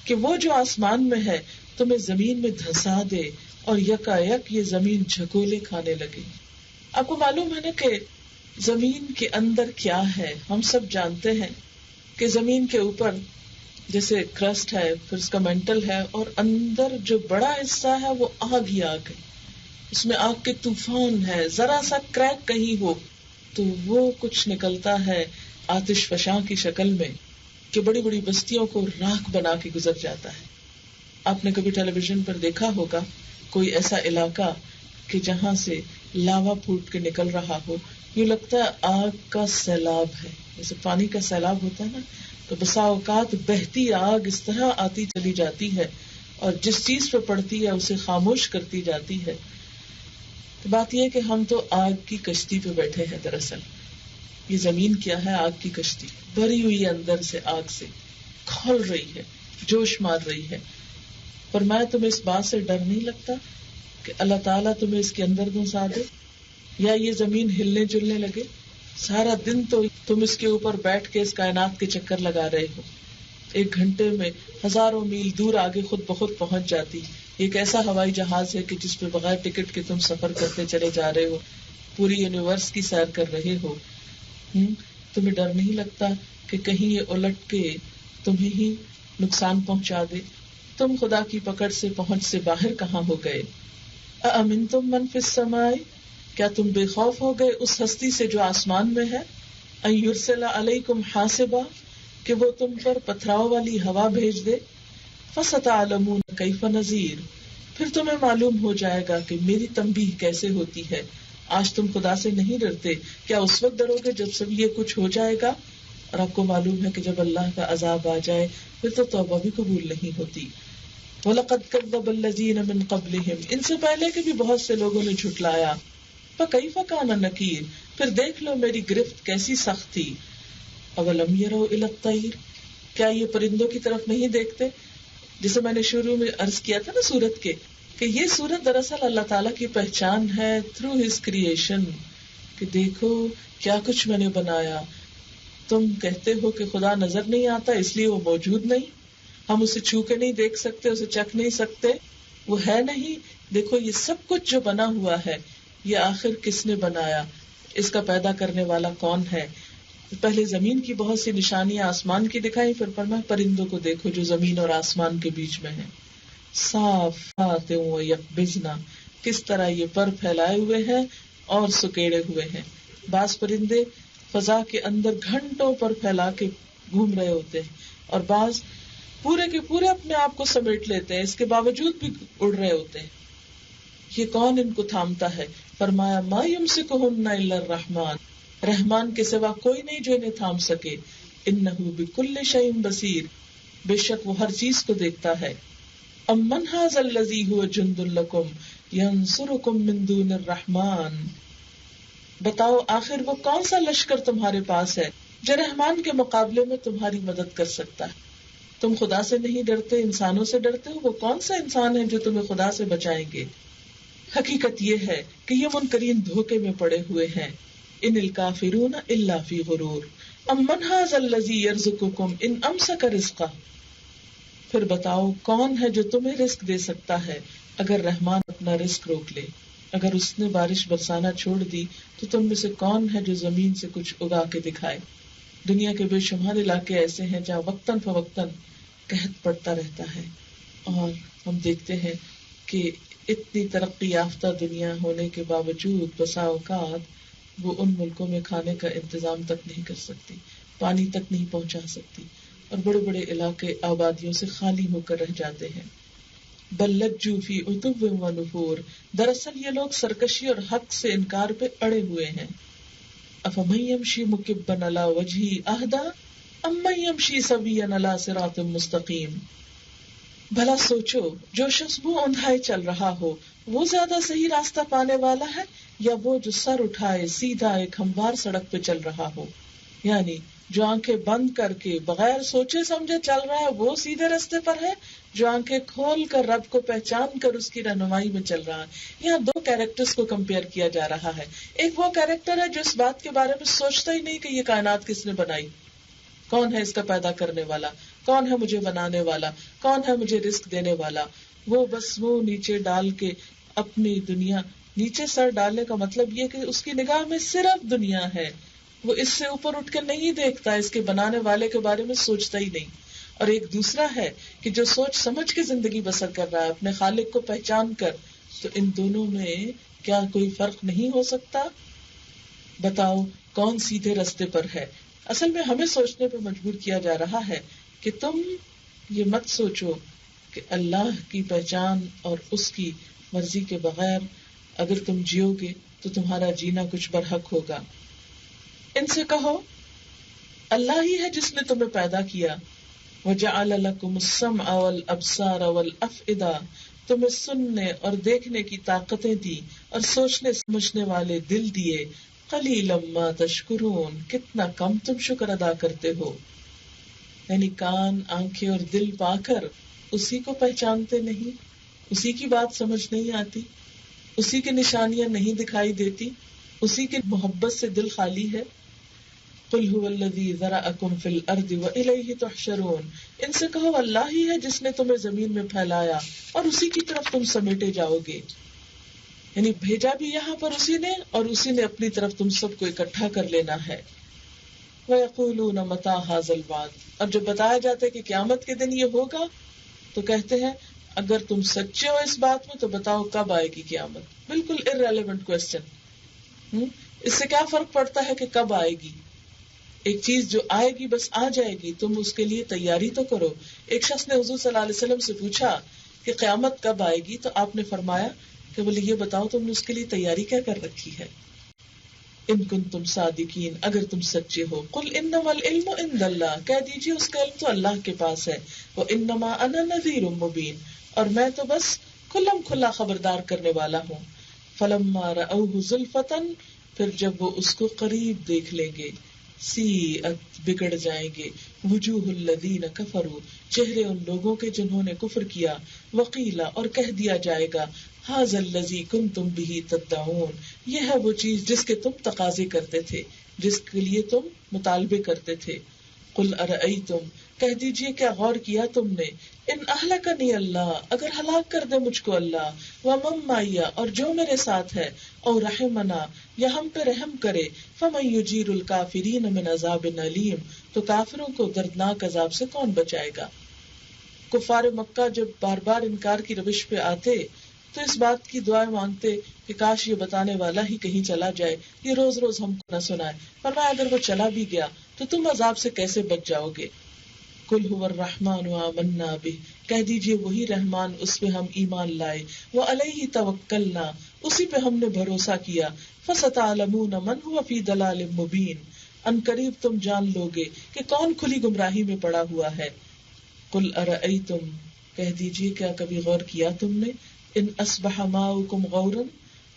کہ وہ جو آسمان میں ہے تمہیں زمین میں دھسا دے اور یکا یک یہ زمین جھکولے کھانے لگے. آپ کو معلوم ہے نا کہ زمین کے اندر کیا ہے؟ ہم سب جانتے ہیں کہ زمین کے اوپر جیسے کرسٹ ہے، پھر اس کا مینٹل ہے، اور اندر جو بڑا حصہ ہے وہ آگ ہی آگ ہے. اس میں آگ کے طوفان ہے، ذرا سا کریک کہیں ہو تو وہ کچھ نکلتا ہے آتش فشاں کی شکل میں جو بڑی بڑی بستیوں کو راکھ بنا کے گزر جاتا ہے. آپ نے کبھی ٹیلی ویژن پر دیکھا ہوگا کوئی ایسا علاقہ کہ جہاں سے لاوا پھوٹ کے نکل رہا ہو، یوں لگتا ہے آگ کا سیلاب ہے. جیسے پانی کا سیلاب ہوتا ہے نا، تو بسا اوقات بہتی آگ اس طرح آتی چلی جاتی ہے اور جس چیز پہ پڑتی ہے اسے خاموش کرتی جاتی ہے. تو بات یہ ہے کہ ہم تو آگ کی کشتی پہ بیٹھے ہیں. دراصل یہ زمین کیا ہے؟ آگ کی کشتی، بھری ہوئی اندر سے آگ سے، کھول رہی ہے، جوش مار رہی ہے. پر میں تمہیں اس بات سے ڈر نہیں لگتا کہ اللہ تعالیٰ تمہیں اس کے اندر گھسا دے یا یہ زمین ہلنے جلنے لگے؟ سارا دن تو تم اس کے اوپر بیٹھ کے اس کائنات کے چکر لگا رہے ہو، 1 گھنٹے میں ہزاروں میل دور آگے خود بخود پہنچ جاتی. ایک ایسا ہوائی جہاز ہے کہ جس پہ بغیر ٹکٹ کے تم سفر کرتے چلے جا رہے ہو, پوری یونیورس کی سیر کر رہے ہو. تمہیں ڈر نہیں لگتا کہ کہیں یہ الٹ کے تمہیں ہی نقصان پہنچا دے؟ تم خدا کی پکڑ سے پہنچ سے باہر کہاں ہو گئے؟ اَأَمِنْتُم مَّن فِي السَّمَاءِ، کیا تم بے خوف ہو گئے اس ہستی سے جو آسمان میں ہے؟ أَن يُرْسِلَ عَلَيْكُمْ حَاصِبًا، کہ وہ تم پر پتھراؤ والی ہوا بھیج دے. فَسَتَعْلَمُونَ كَيْفَ نَذِيرٌ، پھر تمہیں معلوم ہو جائے گا کہ میری تنبیہ کیسے ہوتی ہے. آج تم خدا سے نہیں ڈرتے، کیا اس وقت ڈرو گے جب سب یہ کچھ ہو جائے گا؟ اور آپ کو معلوم ہے کہ جب اللہ کا عذاب آ جائے پھر تو توبہ بھی قبول نہیں ہوتی. وَلَقَدْ كَذَّبَ الَّذِينَ مِن قَبْلِهِمْ، ان سے پہلے کے بھی بہت سے لوگوں نے جھٹلایا. فَكَيْفَ كَانَ نَكِيرٌ، پھر دیکھ لو میری گرفت کیسی سخت تھی. أَوَلَمْ يَرَوْا إِلَى الطَّيْرِ، کیا یہ پرندوں کی طرف نہیں دیکھتے؟ جسے میں نے شروع میں عرض کیا تھا نا سورت کے، کہ یہ سورت دراصل اللہ تعالیٰ کی پہچان ہے تھرو ہز کریشن، کہ دیکھو کیا کچھ میں نے بنایا. تم کہتے ہو کہ خدا نظر نہیں آتا اس لیے وہ موجود نہیں، ہم اسے چھو کے نہیں دیکھ سکتے، اسے چکھ نہیں سکتے، وہ ہے نہیں. دیکھو یہ سب کچھ جو بنا ہوا ہے یہ آخر کس نے بنایا، اس کا پیدا کرنے والا کون ہے. پہلے زمین کی بہت سی نشانیاں آسمان کی دکھائیں، پھر فرمایا پرندوں کو دیکھو جو زمین اور آسمان کے بیچ میں ہیں. صافات و یقبضن، کس طرح یہ پر پھیلائے ہوئے ہیں اور سکیڑے ہوئے ہیں. بعض پرندے فضا کے اندر گھنٹوں پر پھیلا کے گھوم رہے ہوتے ہیں اور بعض پورے کے پورے اپنے آپ کو سمیٹ لیتے ہیں، اس کے باوجود بھی اڑ رہے ہوتے ہیں. یہ کون ان کو تھامتا ہے؟ فرمایا ما یمسکہن الا الرحمن، رحمان کے سوا کوئی نہیں جو انہیں تھام سکے. انہ بکل شیء بصیر، بے شک وہ ہر چیز کو دیکھتا ہے. امن ھذا الذی ھو جند لکم ینصرکم من دون الرحمن، بتاؤ آخر وہ کون سا لشکر تمہارے پاس ہے جو رحمان کے مقابلے میں تمہاری مدد کر سکتا ہے. تم خدا سے نہیں ڈرتے، انسانوں سے ڈرتے ہو. وہ کون سا انسان ہے جو تمہیں خدا سے بچائیں گے؟ حقیقت یہ ہے کہ یہ منکرین دھوکے میں پڑے ہوئے ہیں. ان الکافرون الا فی غرور امن ھذا الذی یرزقکم ان امسک رزقہ، پھر بتاؤ کون ہے جو تمہیں رزق دے سکتا ہے اگر رحمان اپنا رزق روک لے. اگر اس نے بارش برسانا چھوڑ دی تو تم میں سے کون ہے جو زمین سے کچھ اگا کے دکھائے. دنیا کے بے شمار علاقے ایسے ہیں جہاں وقتاً فوقتاً قحط پڑتا رہتا ہے، اور ہم دیکھتے ہیں کہ اتنی ترقی یافتہ دنیا ہونے کے باوجود بسا اوقات وہ ان ملکوں میں کھانے کا انتظام تک نہیں کر سکتی، پانی تک نہیں پہنچا سکتی، اور بڑے بڑے علاقے آبادیوں سے خالی ہو کر رہ جاتے ہیں. بل لجوا فی عتو و نفور، دراصل یہ لوگ سرکشی اور حق سے انکار پہ اڑے ہوئے ہیں. افمن یمشی مکبا علی وجہہ اہدی امن یمشی سویا علی صراط مستقیم، بھلا سوچو جو شخص منہ اوندھائے چل رہا ہو وہ زیادہ صحیح راستہ پانے والا ہے یا وہ جو سر اٹھائے سیدھا ایک ہموار سڑک پہ چل رہا ہو. یعنی جو آنکھیں بند کر کے بغیر سوچے سمجھے چل رہا ہے وہ سیدھے راستے پر ہے، جو آنکھیں کھول کر رب کو پہچان کر اس کی رہنمائی میں چل رہا ہے. یہاں 2 کیریکٹرز کو کمپیئر کیا جا رہا ہے. ایک وہ کیریکٹر ہے جو اس بات کے بارے میں سوچتا ہی نہیں کہ یہ کائنات کس نے بنائی، کون ہے اس کا پیدا کرنے والا، کون ہے مجھے بنانے والا، کون ہے مجھے رزق دینے والا. وہ بس منہ نیچے ڈال کے اپنی دنیا، نیچے سر ڈالنے کا مطلب یہ کہ اس کی نگاہ میں صرف دنیا ہے، وہ اس سے اوپر اٹھ کے نہیں دیکھتا، اس کے بنانے والے کے بارے میں سوچتا ہی نہیں. اور ایک دوسرا ہے کہ جو سوچ سمجھ کے زندگی بسر کر رہا ہے اپنے خالق کو پہچان کر. تو ان دونوں میں کیا کوئی فرق نہیں ہو سکتا؟ بتاؤ کون سیدھے راستے پر ہے؟ اصل میں ہمیں سوچنے پہ مجبور کیا جا رہا ہے کہ تم یہ مت سوچو کہ اللہ کی پہچان اور اس کی مرضی کے بغیر اگر تم جیو گے تو تمہارا جینا کچھ برحق ہوگا. ان سے کہو اللہ ہی ہے جس نے تمہیں پیدا کیا. وَجَعَلَ لَكُمُ السَّمْعَ وَالْأَبْصَارَ وَالْأَفْئِدَةَ، تمہیں سننے اور دیکھنے کی طاقتیں دی اور سوچنے سمجھنے والے دل دیے. قَلِيلًا مَا تَشْكُرُونَ، کتنا کم تم شکر ادا کرتے ہو. یعنی کان، آنکھیں اور دل پا کر اسی کو پہچانتے نہیں، اسی کی بات سمجھ نہیں آتی، اسی کی نشانیاں نہیں دکھائی دیتی، اسی کی محبت سے دل خالی ہے. قل هو الذی ذرأکم فی الارض والیہ تحشرون، ان سے کہو اللہ ہی ہے جس نے تمہیں زمین میں پھیلایا اور اسی کی طرف تم سمیٹے جاؤ گے. یعنی بھیجا بھی یہاں پر اسی نے اور اسی نے اپنی طرف تم سب کو اکٹھا کر لینا ہے. وَيَقُولُونَ مَتَىٰ هَٰذَا الْوَعْدُ، اور جب بتایا جاتا ہے کہ قیامت کے دن یہ ہوگا تو کہتے ہیں اگر تم سچے ہو اس بات میں تو بتاؤ کب آئے گی قیامت. بالکل irrelevant question. اس سے کیا فرق پڑتا ہے کہ کب آئے گی؟ ایک چیز جو آئے گی بس آ جائے گی، تم اس کے لیے تیاری تو کرو. ایک شخص نے حضور صلی اللہ علیہ وسلم سے پوچھا کہ قیامت کب آئے گی، تو آپ نے فرمایا کہ بولے یہ بتاؤ تم نے اس کے لیے تیاری کیا کر رکھی ہے. ان کنتم صادقین، اگر تم سچے ہو. قل انما العلم عند اللہ، کہہ دیجیے اس کا علم تو اللہ کے پاس ہے. وانما انا نذیر مبین، اور میں تو بس کھلم کھلا خبردار کرنے والا ہوں. فلما رأوه زلفۃ، پھر جب وہ اس کو قریب دیکھ لیں گے، سیئت بگڑ جائیں گے، وجوہ الذین کفروا، چہرے ان لوگوں کے جنہوں نے کفر کیا. وقیل، اور کہہ دیا جائے گا، ھذا الذی کنتم بہ تدعون، یہ ہے وہ چیز جس کے تم تقاضے کرتے تھے، جس کے لیے تم مطالبے کرتے تھے. قل ارأیتم، کہہ دیجئے کیا غور کیا تم نے، ان اہلکنی اللہ، اگر ہلاک کر دے مجھ کو اللہ، ومن معی، اور جو میرے ساتھ ہے، او رحمنا، یا ہم پہ رحم کرے، فمن یجیر الکافرین من عذاب علیم، تو کافروں کو دردناک عذاب سے کون بچائے گا. کفار مکہ جب بار بار انکار کی روش پہ آتے تو اس بات کی دعائیں مانگتے کہ کاش یہ بتانے والا ہی کہیں چلا جائے، یہ روز روز ہم کو نہ سنائے. فرمایا اگر وہ چلا بھی گیا تو تم عذاب سے کیسے بچ جاؤ گے. قل هو الرحمن آمنا بہ، کہہ دیجئے وہی رحمان، اس پہ ہم ایمان لائے. وعلیہ توکلنا، اسی پہ ہم نے بھروسہ کیا. فستعلمون من هو فی ضلال مبین، ان قریب تم جان لوگے کہ کون کھلی گمراہی میں پڑا ہوا ہے. قل ارأیتم، کہہ دیجئے کیا کبھی غور کیا تم نے، ان اصبح ماؤکم غورا،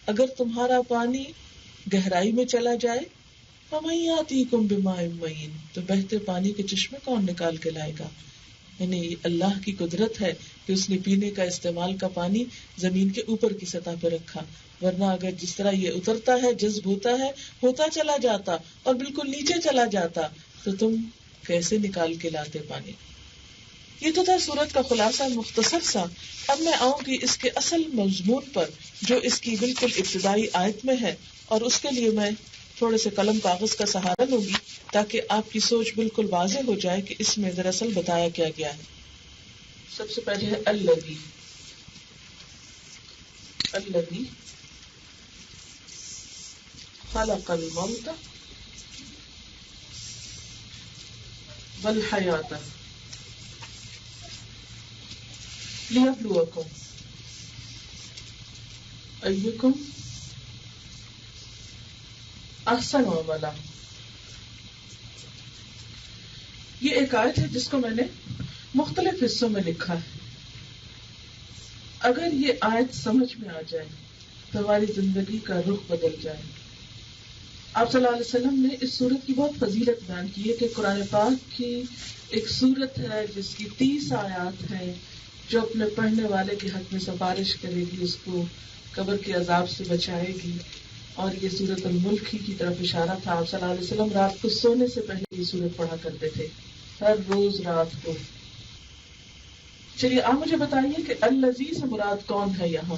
اگر تمہارا پانی گہرائی میں چلا جائے، فمن یاتیکم بماء معین، تو بہتے پانی کے چشمے کون نکال کے لائے گا. یعنی اللہ کی قدرت ہے کہ اس نے پینے کا استعمال کا پانی زمین کے اوپر کی سطح پہ رکھا، ورنہ اگر جس طرح یہ اترتا ہے، جذب ہوتا چلا جاتا اور بالکل نیچے چلا جاتا تو تم کیسے نکال کے لاتے پانی. یہ تو تھا سورت کا خلاصہ مختصر سا. اب میں آؤں گی اس کے اصل مضمون پر جو اس کی بالکل ابتدائی آیت میں ہے، اور اس کے لیے میں تھوڑے سے قلم کاغذ کا سہارا لوں گی تاکہ آپ کی سوچ بالکل واضح ہو جائے کہ اس میں دراصل بتایا کیا گیا ہے. سب سے پہلے ہے الذی خلق الموت والحیات لیبلوکم ایکم احسن عملا. یہ ایک آیت ہے جس کو میں نے مختلف حصوں میں لکھا ہے. اگر یہ آیت سمجھ میں آ جائے تو ہماری زندگی کا رخ بدل جائے. آپ صلی اللہ علیہ وسلم نے اس سورت کی بہت فضیلت بیان کی ہے کہ قرآن پاک کی ایک سورت ہے جس کی 30 آیات ہیں جو اپنے پڑھنے والے کے حق میں سفارش کرے گی، اس کو قبر کے عذاب سے بچائے گی. اور یہ سورت الملک ہی کی طرف اشارہ تھا. آپ صلی اللہ علیہ وسلم رات کو سونے سے پہلے یہ سورت پڑھا کرتے تھے، ہر روز رات کو. چلیے آپ مجھے بتائیے کہ الذی سے مراد کون ہے یہاں؟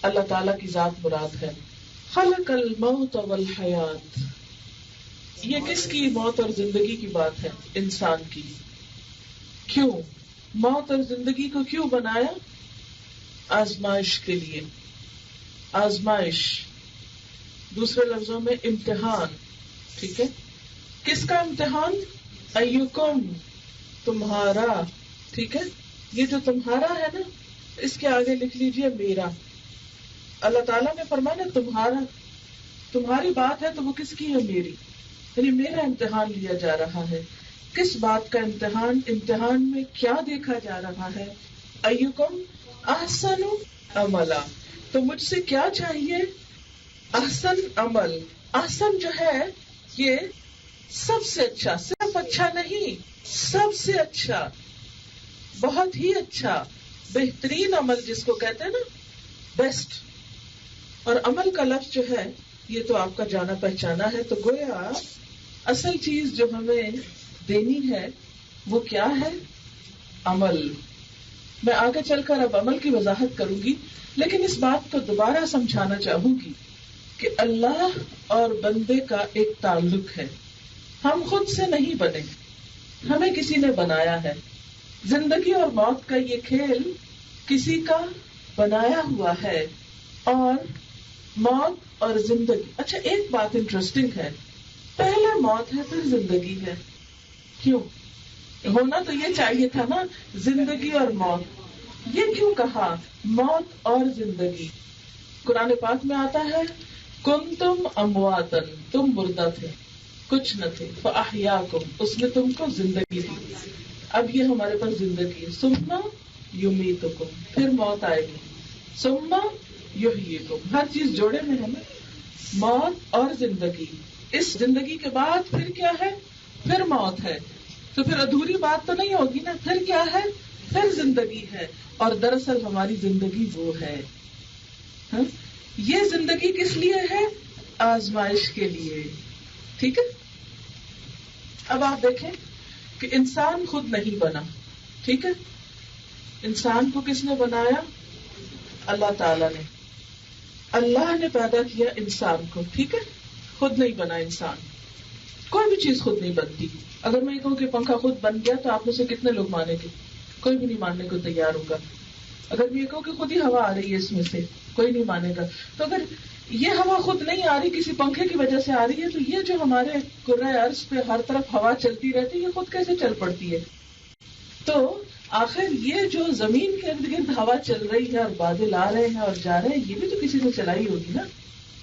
اللہ تعالیٰ کی ذات مراد ہے. خلق الموت والحیات، یہ کس کی موت اور زندگی کی بات ہے؟ انسان کی. کیوں موت اور زندگی کو کیوں بنایا؟ آزمائش کے لیے. آزمائش دوسرے لفظوں میں امتحان. ٹھیک ہے، کس کا امتحان؟ ایکم، تمہارا. ٹھیک ہے، یہ جو تمہارا ہے نا اس کے آگے لکھ لیجئے میرا. اللہ تعالیٰ نے فرمایا تمہارا، تمہاری بات ہے تو وہ کس کی ہے؟ میری. یعنی میرا امتحان لیا جا رہا ہے. کس بات کا امتحان؟ امتحان میں کیا دیکھا جا رہا ہے؟ ایکم احسن عملا، تو مجھ سے کیا چاہیے؟ احسن عمل. احسن جو ہے یہ سب سے اچھا، صرف اچھا نہیں، سب سے اچھا، بہت ہی اچھا، بہترین عمل جس کو کہتے ہیں نا، بیسٹ. اور عمل کا لفظ جو ہے یہ تو آپ کا جانا پہچانا ہے. تو گویا اصل چیز جو ہمیں دینی ہے وہ کیا ہے؟ عمل. میں آگے چل کر اب عمل کی وضاحت کروں گی، لیکن اس بات کو دوبارہ سمجھانا چاہوں گی کہ اللہ اور بندے کا ایک تعلق ہے. ہم خود سے نہیں بنے، ہمیں کسی نے بنایا ہے. زندگی اور موت کا یہ کھیل کسی کا بنایا ہوا ہے. اور موت اور زندگی، اچھا ایک بات انٹرسٹنگ ہے، پہلے موت ہے پھر زندگی ہے. کیوں؟ ہونا تو یہ چاہیے تھا نا، زندگی اور موت. یہ کیوں کہا موت اور زندگی؟ قرآن پاک میں آتا ہے کنتم امواتن، تم مردہ تھے، کچھ نہ تھے، فاحیاکم، اس نے تم کو زندگی دی. اب یہ ہمارے پاس زندگی ہے. ثم یمیتکم، پھر موت آئے گی. ثم یحییکم، ہر چیز جوڑے میں ہے نا، موت اور زندگی. اس زندگی کے بعد پھر کیا ہے؟ پھر موت ہے. تو پھر ادھوری بات تو نہیں ہوگی نا. پھر کیا ہے؟ پھر زندگی ہے. اور دراصل ہماری زندگی وہ ہے. ہاں؟ یہ زندگی کس لیے ہے؟ آزمائش کے لیے. ٹھیک ہے. اب آپ دیکھیں کہ انسان خود نہیں بنا. ٹھیک ہے. انسان کو کس نے بنایا؟ اللہ تعالی نے. اللہ نے پیدا کیا انسان کو. ٹھیک ہے. خود نہیں بنا انسان. کوئی بھی چیز خود نہیں بنتی. اگر میں یہ کہوں کہ پنکھا خود بن گیا تو آپ میں سے کتنے لوگ مانیں گے؟ کوئی بھی نہیں ماننے کو تیار ہوگا. اگر میں یہ کہوں کہ خود ہی ہوا آ رہی ہے اس میں سے، کوئی نہیں مانے گا. تو اگر یہ ہوا خود نہیں آ رہی، کسی پنکھے کی وجہ سے آ رہی ہے، تو یہ جو ہمارے کرۂ ارض پہ ہر طرف ہوا چلتی رہتی ہے، یہ خود کیسے چل پڑتی ہے؟ تو آخر یہ جو زمین کے ارد گرد ہوا چل رہی ہے اور بادل آ رہے ہیں اور جا رہے ہیں، یہ بھی تو کسی نے چلائی ہوگی نا،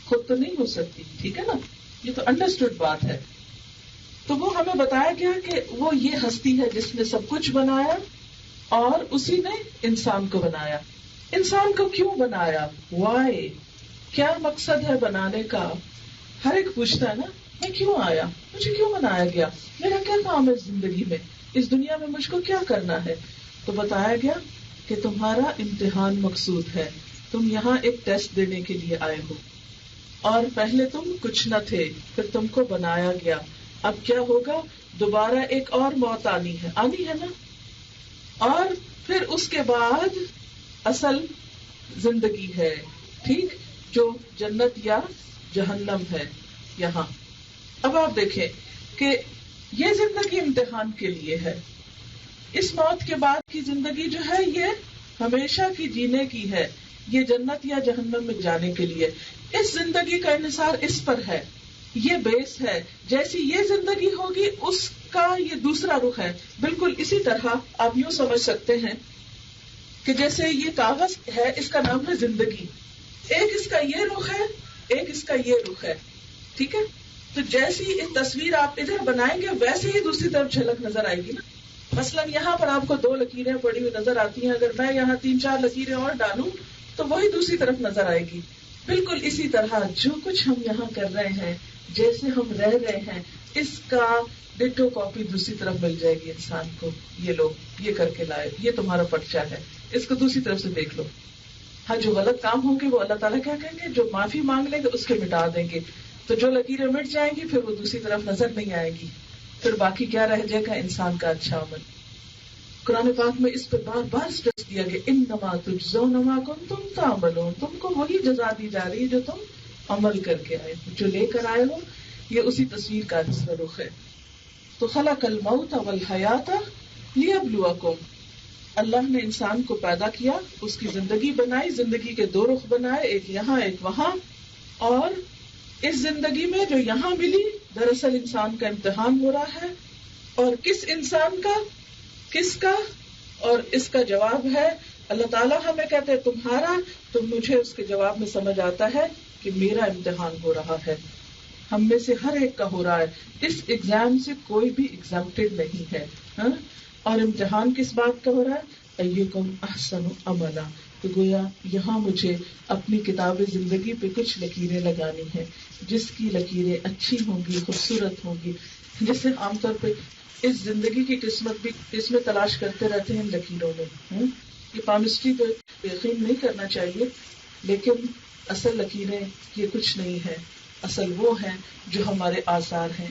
خود تو نہیں ہو سکتی. ٹھیک ہے نا. یہ تو انڈرسٹوڈ بات ہے. تو وہ ہمیں بتایا گیا کہ وہ یہ ہستی ہے جس نے سب کچھ بنایا اور اسی نے انسان کو بنایا. انسان کو کیوں بنایا؟ وائی، کیا مقصد ہے بنانے کا؟ ہر ایک پوچھتا ہے نا، میں کیوں آیا؟ مجھے کیوں بنایا گیا؟ میرا کیا کام ہے زندگی میں؟ اس دنیا میں مجھ کو کیا کرنا ہے؟ تو بتایا گیا کہ تمہارا امتحان مقصود ہے. تم یہاں ایک ٹیسٹ دینے کے لیے آئے ہو، اور پہلے تم کچھ نہ تھے، پھر تم کو بنایا گیا. اب کیا ہوگا؟ دوبارہ ایک اور موت آنی ہے نا. اور پھر اس کے بعد اصل زندگی ہے. ٹھیک، جو جنت یا جہنم ہے یہاں. اب آپ دیکھیں کہ یہ زندگی امتحان کے لیے ہے. اس موت کے بعد کی زندگی جو ہے یہ ہمیشہ کی جینے کی ہے، یہ جنت یا جہنم میں جانے کے لیے. اس زندگی کا انحصار اس پر ہے، یہ بیس ہے. جیسی یہ زندگی ہوگی اس کا یہ دوسرا رخ ہے. بالکل اسی طرح آپ یوں سمجھ سکتے ہیں کہ جیسے یہ کاغذ ہے، اس کا نام ہے زندگی. ایک اس کا یہ رخ ہے، ایک اس کا یہ رخ ہے. ٹھیک ہے. تو جیسی تصویر آپ ادھر بنائیں گے ویسے ہی دوسری طرف جھلک نظر آئے گی نا. مثلا یہاں پر آپ کو 2 لکیریں پڑی ہوئی نظر آتی ہیں، اگر میں یہاں 3-4 لکیریں اور ڈالوں تو وہی دوسری طرف نظر آئے گی. بالکل اسی طرح جو کچھ ہم یہاں کر رہے ہیں، جیسے ہم رہ رہے ہیں، اس کا ڈٹو کاپی دوسری طرف مل جائے گی انسان کو. یہ لوگ یہ کر کے لائے، یہ تمہارا پرچہ ہے، اس کو دوسری طرف سے دیکھ لو. ہاں، جو غلط کام ہوں گے وہ اللہ تعالیٰ کیا کہیں گے؟ جو معافی مانگ لیں گے اس کے مٹا دیں گے. تو جو لکیریں مٹ جائیں گی پھر وہ دوسری طرف نظر نہیں آئے گی. پھر باقی کیا رہ جائے گا؟ انسان کا اچھا عمل. قرآن پاک میں اس پہ بار بار اسٹریس دیا گیا، انما تجزون ما کنتم تعملون. تم کو وہی جزا دی جا رہی ہے جو تم عمل کر کے آئے ہو، جو لے کر آئے ہو. یہ اسی تصویر کا رخ ہے. تو خلق الموت والحیات لیبلوکم. اللہ نے انسان کو پیدا کیا، اس کی زندگی بنائی، زندگی کے 2 رخ بنائے، ایک یہاں ایک وہاں. اور اس زندگی میں جو یہاں ملی دراصل انسان کا امتحان ہو رہا ہے. اور کس انسان کا؟ کس کا؟ اور اس کا جواب ہے اللہ تعالیٰ ہمیں کہتے ہیں تمہارا. تو مجھے اس کے جواب میں سمجھ آتا ہے کہ میرا امتحان ہو رہا ہے. ہم میں سے ہر ایک کا ہو رہا ہے. اس ایگزام سے کوئی بھی ایگزامپٹڈ نہیں ہے. ہاں؟ اور امتحان کس بات کا ہو رہا ہے؟ ایکم احسن عملا. تو گویا یہاں مجھے اپنی کتاب زندگی پہ کچھ لکیریں لگانی ہیں، جس کی لکیریں اچھی ہوں گی، خوبصورت ہوں گی، جسے عام طور پہ اس زندگی کی قسمت بھی اس میں تلاش کرتے رہتے ہیں لکیروں میں. یہ پامسٹری پہ یقین نہیں کرنا چاہیے، لیکن اصل لکیریں یہ کچھ نہیں ہے. اصل وہ ہیں جو ہمارے آثار ہیں.